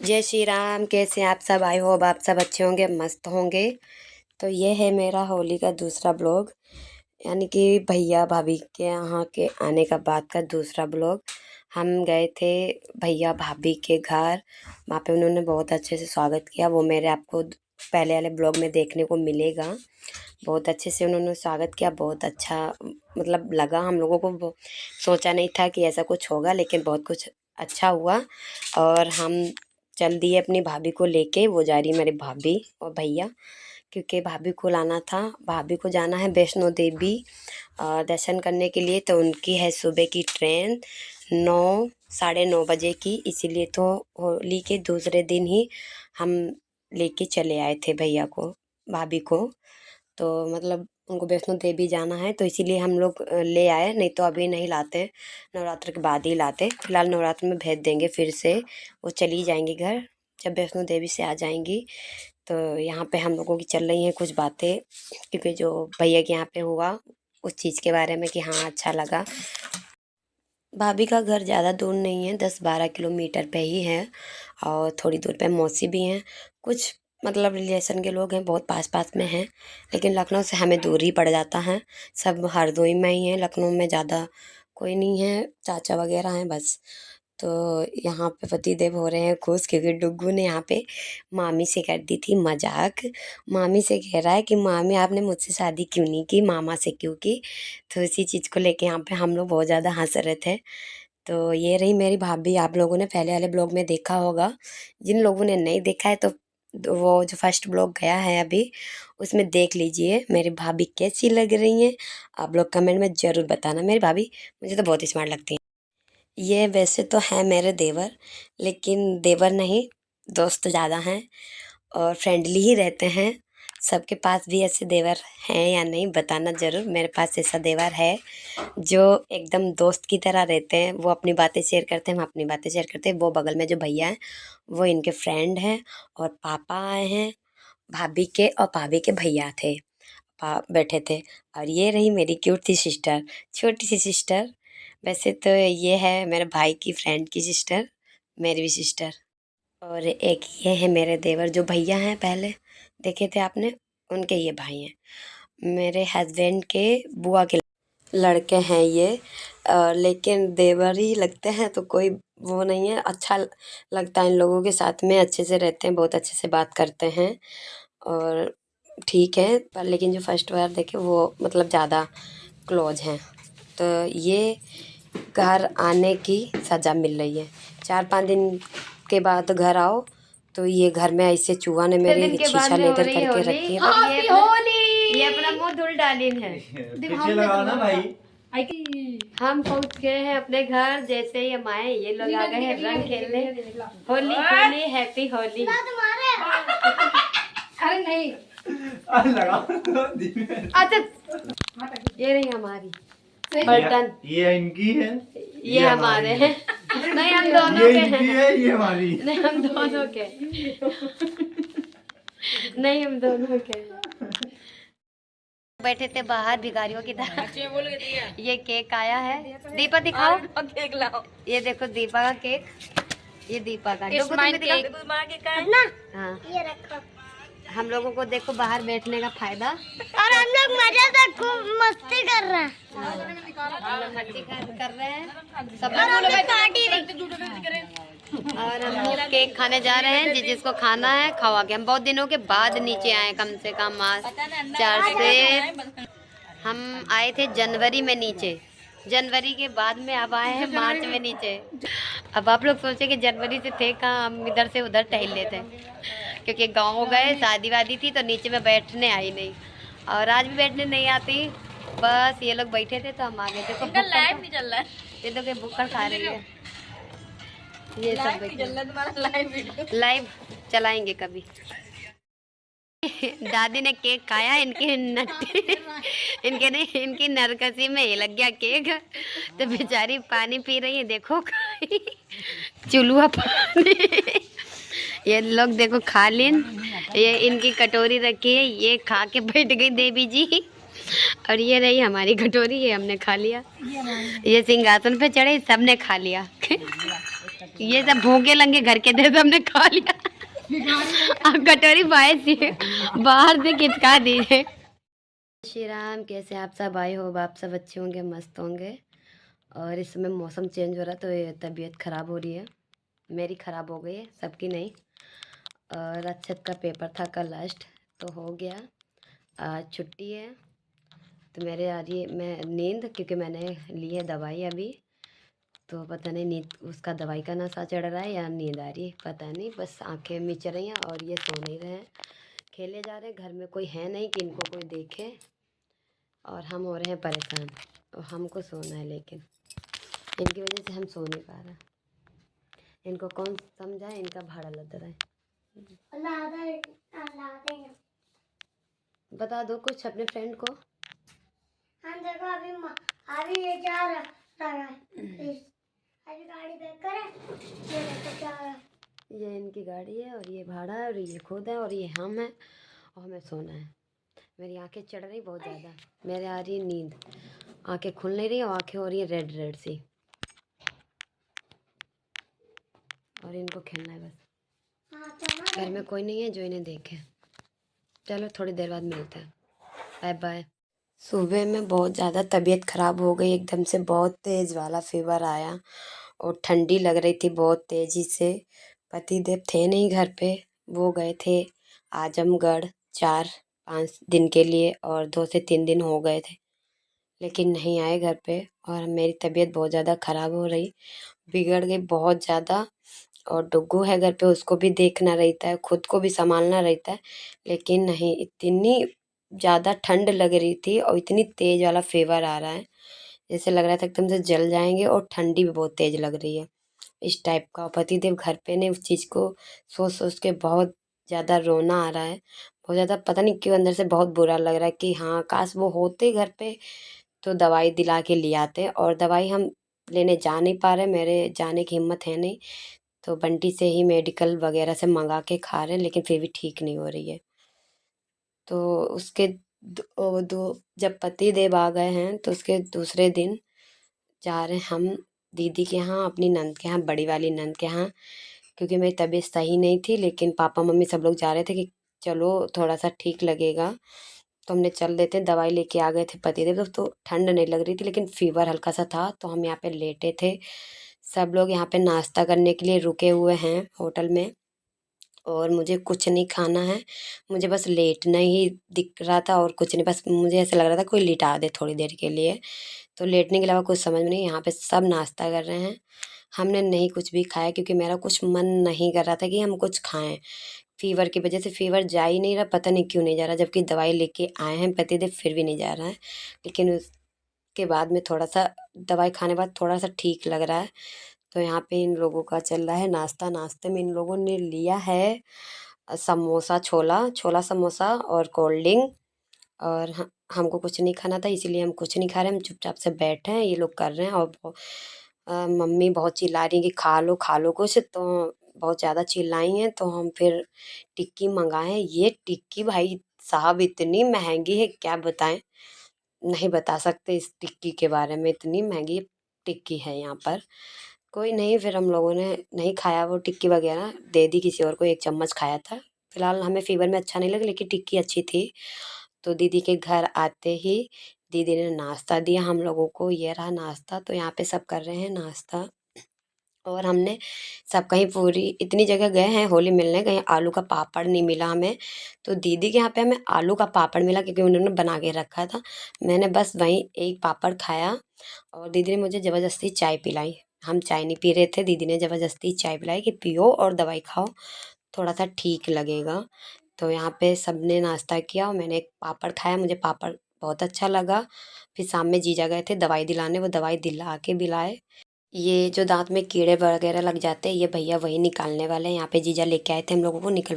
जय श्री राम। कैसे आप सब? आई होप आप सब अच्छे होंगे, मस्त होंगे। तो ये है मेरा होली का दूसरा ब्लॉग, यानी कि भैया भाभी के यहाँ के आने का बाद का दूसरा ब्लॉग। हम गए थे भैया भाभी के घर, वहाँ पे उन्होंने बहुत अच्छे से स्वागत किया। वो मेरे आपको पहले वाले ब्लॉग में देखने को मिलेगा। बहुत अच्छे से उन्होंने स्वागत किया, बहुत अच्छा मतलब लगा हम लोगों को। सोचा नहीं था कि ऐसा कुछ होगा, लेकिन बहुत कुछ अच्छा हुआ। और हम चल दिए अपनी भाभी को लेके। वो जा रही है मेरी भाभी और भैया, क्योंकि भाभी को लाना था। भाभी को जाना है वैष्णो देवी दर्शन करने के लिए। तो उनकी है सुबह की ट्रेन 9 साढ़े 9 बजे की, इसीलिए तो होली के दूसरे दिन ही हम लेके चले आए थे भैया को, भाभी को। तो मतलब उनको वैष्णो देवी जाना है, तो इसीलिए हम लोग ले आए, नहीं तो अभी नहीं लाते, नवरात्र के बाद ही लाते। फिलहाल नवरात्र में भेज देंगे, फिर से वो चली जाएंगी घर जब वैष्णो देवी से आ जाएंगी। तो यहाँ पे हम लोगों की चल रही हैं कुछ बातें, क्योंकि जो भैया के यहाँ पे हुआ उस चीज़ के बारे में कि हाँ अच्छा लगा। भाभी का घर ज़्यादा दूर नहीं है, 10-12 किलोमीटर पे ही है। और थोड़ी दूर पे मौसी भी हैं, कुछ मतलब रिलेशन के लोग हैं, बहुत पास पास में हैं। लेकिन लखनऊ से हमें दूर ही पड़ जाता है। सब हरदोई में ही है, लखनऊ में ज़्यादा कोई नहीं है, चाचा वगैरह हैं बस। तो यहाँ पे पतिदेव हो रहे हैं खुश, क्योंकि डुग्गू ने यहाँ पे मामी से कर दी थी मजाक। मामी से कह रहा है कि मामी आपने मुझसे शादी क्यों नहीं की, मामा से क्यों की। तो इसी चीज़ को लेके यहाँ पे हम लोग बहुत ज़्यादा हंस रहे थे। तो ये रही मेरी भाभी। आप लोगों ने पहले वाले ब्लॉग में देखा होगा, जिन लोगों ने नहीं देखा है तो वो जो फर्स्ट ब्लॉग गया है अभी, उसमें देख लीजिए मेरी भाभी कैसी लग रही हैं। आप लोग कमेंट में ज़रूर बताना। मेरी भाभी मुझे तो बहुत ही स्मार्ट लगती है। ये वैसे तो है मेरे देवर, लेकिन देवर नहीं, दोस्त ज़्यादा हैं और फ्रेंडली ही रहते हैं। सबके पास भी ऐसे देवर हैं या नहीं बताना ज़रूर। मेरे पास ऐसा देवर है जो एकदम दोस्त की तरह रहते हैं। वो अपनी बातें शेयर करते हैं, हम अपनी बातें शेयर करते हैं। वो बगल में जो भैया हैं वो इनके फ्रेंड हैं, और पापा आए हैं भाभी के, और भाभी के भैया थे, बैठे थे। और ये रही मेरी क्यूट सी सिस्टर, छोटी सी सिस्टर। वैसे तो ये है मेरे भाई की फ्रेंड की सिस्टर, मेरी भी सिस्टर। और एक ये है मेरे देवर, जो भैया हैं पहले देखे थे आपने, उनके ये भाई हैं। मेरे हस्बैंड के बुआ के लड़के हैं ये। लेकिन देवर ही लगते हैं, तो कोई वो नहीं है। अच्छा लगता है इन लोगों के साथ में, अच्छे से रहते हैं, बहुत अच्छे से बात करते हैं। और ठीक है, पर लेकिन जो फर्स्ट बार देखे वो मतलब ज़्यादा क्लोज हैं। तो ये घर आने की सज़ा मिल रही है। 4-5 दिन के बाद घर आओ तो ये घर में ऐसे चूहा ने मेरे शीशा लेदर करके रखी है। ये अपना मुंह धुल डालिन है। ना भाई, हम पहुंच गए हैं अपने घर। जैसे ही हम आए ये लोग आ गए हैं रंग खेलने। होली होली, हैप्पी होली। अरे नहीं लगा। अच्छा, ये रही हमारी बर्तन, ये इनकी है, ये हमारे हैं। नहीं, हम दोनों के हैं। ये हमारी नहीं, हम दोनों के नहीं, हम दोनों के बैठे थे बाहर भिखारियों की तरह। ये केक आया है, दीपा दिखाओ केक लाओ। ये देखो दीपा का केक, ये दीपा का हाँ। ये रखो। हम लोगों को देखो बाहर बैठने का फायदा, और हम लोग मजे से खूब मस्ती कर रहे हैं। हम लोग मस्ती कर रहे हैं सब लोग। और हम लोग केक खाने जा रहे हैं। जिसको खाना है खावा के। हम बहुत दिनों के बाद नीचे आए, कम से कम 4 से हम आए थे जनवरी में नीचे। जनवरी के बाद में अब आए हैं मार्च में नीचे। अब आप लोग सोचे कि जनवरी से थे कहाँ, हम इधर से उधर टहल लेते, क्योंकि गाँव गए, शादी वादी थी, तो नीचे में बैठने आई नहीं। और आज भी बैठने नहीं आती। बस ये लोग बैठे थे तो हम आ गए थे। लाइव नहीं चल रहा है, ये तो बुक्कर खा रही है। ये सब लाइव चलाएंगे कभी। दादी ने केक खाया, इनके नहीं, इनकी नरकसी में ही लग गया केक। तो बेचारी पानी पी रही है, देखो चुलुआ पानी। ये लोग देखो खा लीन, ये इनकी कटोरी रखी है, ये खा के बैठ गई देवी जी। और ये रही हमारी कटोरी, ये हमने खा लिया। ये सिंहासन पे चढ़े, सबने खा लिया। ये सब भूखे लंगे घर के थे, हमने खा लिया। अब कटोरी बाहर से खिचका दीजिए। श्री राम, कैसे आप सब? आई हो आप सब अच्छे होंगे, मस्त होंगे। और इस समय मौसम चेंज हो रहा है तो ये तबीयत ख़राब हो रही है। मेरी ख़राब हो गई है, सबकी नहीं। और अक्षत का पेपर था कल लास्ट, तो हो गया। आज छुट्टी है तो मेरे आ रही है मैं नींद, क्योंकि मैंने ली है दवाई अभी। तो पता नहीं नींद, उसका दवाई का नशा चढ़ रहा है या नींद आ रही है, पता नहीं। बस आंखें मिच रही हैं और ये सो नहीं रहे हैं, खेले जा रहे हैं। घर में कोई है नहीं कि इनको कोई देखे, और हम हो रहे हैं परेशान। और हमको सोना है, लेकिन इनकी वजह से हम सो नहीं पा रहे। इनको कौन समझाए, इनका भाड़ा लग रहा है। बता दो कुछ अपने फ्रेंड को। हाँ देखो, अभी ये जा रहा है, अभी गाड़ी बैक करे, ये इनकी गाड़ी है और ये भाड़ा है और ये खुद है और ये हम है, और हमें सोना है। मेरी आंखें चढ़ रही बहुत ज़्यादा, मेरे आ रही है नींद, आंखें खुल नहीं रही और आंखें हो रही है रेड रेड सी, और इनको खेलना है बस। घर में कोई नहीं है जो इन्हें देखे। चलो थोड़ी देर बाद मिलते हैं, बाय बाय। सुबह में बहुत ज़्यादा तबीयत ख़राब हो गई, एकदम से बहुत तेज़ वाला फीवर आया और ठंडी लग रही थी बहुत तेज़ी से। पतिदेव थे नहीं घर पे, वो गए थे आजमगढ़ 4-5 दिन के लिए, और 2 से 3 दिन हो गए थे, लेकिन नहीं आए घर पे। और मेरी तबीयत बहुत ज़्यादा ख़राब हो रही, बिगड़ गई बहुत ज़्यादा। और डुग्गू है घर पे, उसको भी देखना रहता है, खुद को भी संभालना रहता है, लेकिन नहीं, इतनी ज़्यादा ठंड लग रही थी और इतनी तेज़ वाला फीवर आ रहा है, जैसे लग रहा था एकदम से जल जाएंगे। और ठंडी भी बहुत तेज़ लग रही है, इस टाइप का। पतिदेव घर पे नहीं, उस चीज़ को सोच सोच के बहुत ज़्यादा रोना आ रहा है, बहुत ज़्यादा। पता नहीं क्यों अंदर से बहुत बुरा लग रहा है कि हाँ, काश वो होते घर पे तो दवाई दिला के ले आते। और दवाई हम लेने जा नहीं पा रहे, मेरे जाने की हिम्मत है नहीं, तो बंटी से ही मेडिकल वगैरह से मंगा के खा रहे हैं, लेकिन फिर भी ठीक नहीं हो रही है। तो उसके जब पति देव आ गए हैं तो उसके दूसरे दिन जा रहे हैं हम दीदी के यहाँ, अपनी नंद के यहाँ, बड़ी वाली नंद के यहाँ, क्योंकि मेरी तबीयत सही नहीं थी। लेकिन पापा मम्मी सब लोग जा रहे थे कि चलो थोड़ा सा ठीक लगेगा, तो हमने चल देते हैं। दवाई लेके आ गए थे पतिदेव, तो ठंड नहीं लग रही थी, लेकिन फीवर हल्का सा था। तो हम यहाँ पे लेटे थे, सब लोग यहाँ पे नाश्ता करने के लिए रुके हुए हैं होटल में, और मुझे कुछ नहीं खाना है, मुझे बस लेटना ही दिख रहा था और कुछ नहीं। बस मुझे ऐसा लग रहा था कोई लिटा दे थोड़ी देर के लिए, तो लेटने के अलावा कुछ समझ में नहीं। यहाँ पे सब नाश्ता कर रहे हैं, हमने नहीं कुछ भी खाया, क्योंकि मेरा कुछ मन नहीं कर रहा था कि हम कुछ खाएं। फीवर की वजह से फीवर जा ही नहीं रहा, पता नहीं क्यों नहीं जा रहा, जबकि दवाई लेके आए हैं पतिदेव, फिर भी नहीं जा रहा है। लेकिन उसके बाद में थोड़ा सा दवाई खाने के बाद थोड़ा सा ठीक लग रहा है। तो यहाँ पे इन लोगों का चल रहा है नाश्ता। नाश्ते में इन लोगों ने लिया है समोसा, छोला छोला समोसा और कोल्ड ड्रिंक। और हमको कुछ नहीं खाना था, इसीलिए हम कुछ नहीं खा रहे, हम चुपचाप से बैठे हैं, ये लोग कर रहे हैं। और मम्मी बहुत चिल्ला रही हैं कि खा लो कुछ, तो बहुत ज़्यादा चिल्लाई हैं। तो हम फिर टिक्की मंगाए हैं। ये टिक्की भाई साहब इतनी महंगी है, क्या बताएं, नहीं बता सकते इस टिक्की के बारे में, इतनी महंगी टिक्की है यहाँ पर। कोई नहीं, फिर हम लोगों ने नहीं खाया वो टिक्की वगैरह, दे दी किसी और को, 1 चम्मच खाया था। फिलहाल हमें फीवर में अच्छा नहीं लगा, लेकिन टिक्की अच्छी थी। तो दीदी के घर आते ही दीदी ने नाश्ता दिया हम लोगों को, ये रहा नाश्ता। तो यहाँ पे सब कर रहे हैं नाश्ता, और हमने सब कहीं पूरी इतनी जगह गए हैं होली मिलने, कहीं आलू का पापड़ नहीं मिला हमें। तो दीदी के यहाँ पे हमें आलू का पापड़ मिला, क्योंकि उन्होंने बना के रखा था। मैंने बस वहीं एक पापड़ खाया, और दीदी ने मुझे ज़बरदस्ती चाय पिलाई। हम चाय नहीं पी रहे थे, दीदी ने ज़बरदस्ती चाय पिलाई कि पियो और दवाई खाओ, थोड़ा सा ठीक लगेगा। तो यहाँ पे सबने नाश्ता किया और मैंने एक पापड़ खाया, मुझे पापड़ बहुत अच्छा लगा। फिर शाम में जीजा गए थे दवाई दिलाने, वो दवाई दिला के भी लाए। ये जो दांत में कीड़े वगैरह लग जाते हैं, ये भैया वही निकालने वाले हैं, यहाँ पे जीजा लेके आए थे हम लोगों को निकलवा।